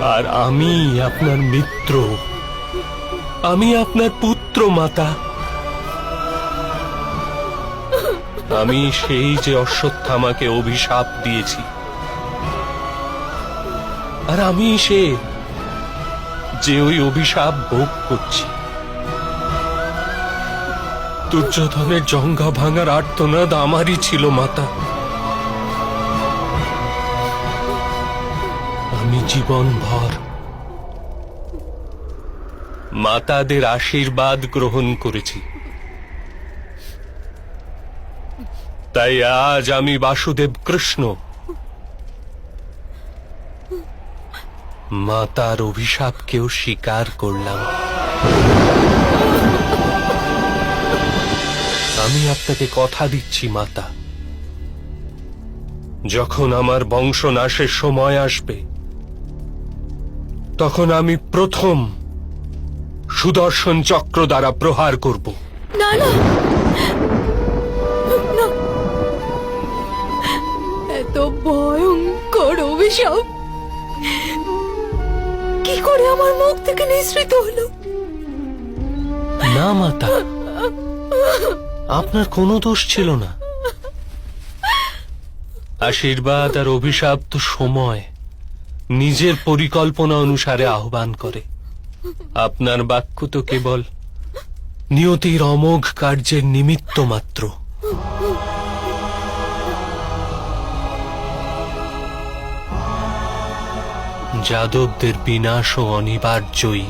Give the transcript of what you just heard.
আর আমি আপনার মিত্র, আমি আপনার পুত্র মাতা। আমি সেই যে অশ্বত্থামাকে অভিশাপ দিয়েছি, আর আমি সে যে ওই অভিশাপ ভোগ করছি। দুর্যোধনের জঙ্গা ভাঙার আর্তনাদ আমারই ছিল মাতা। আমি জীবনভর মাতাদের আশীর্বাদ গ্রহণ করেছি। তাই আজ আমি বাসুদেব কৃষ্ণ মাতার অভিশাপকেও স্বীকার করলাম। আমি আপনাকে কথা দিচ্ছি মাতা, যখন আমার বংশনাশের সময় আসবে, তখন আমি প্রথম সুদর্শন চক্র দ্বারা প্রহার করব। না না না, এত ভয়ঙ্কর অভিশাপ কি করে আমার মুখ থেকে নিঃসৃত হলো? না মাতা, আপনার কোনো দোষ ছিল না। আশীর্বাদ আর অভিশাপ তো সময় নিজের পরিকল্পনা অনুসারে আহ্বান করে। আপনার বাক্য তো কেবল নিয়তির অমোঘ কার্যের নিমিত্ত মাত্র। যাদবদের বিনাশও অনিবার্যই।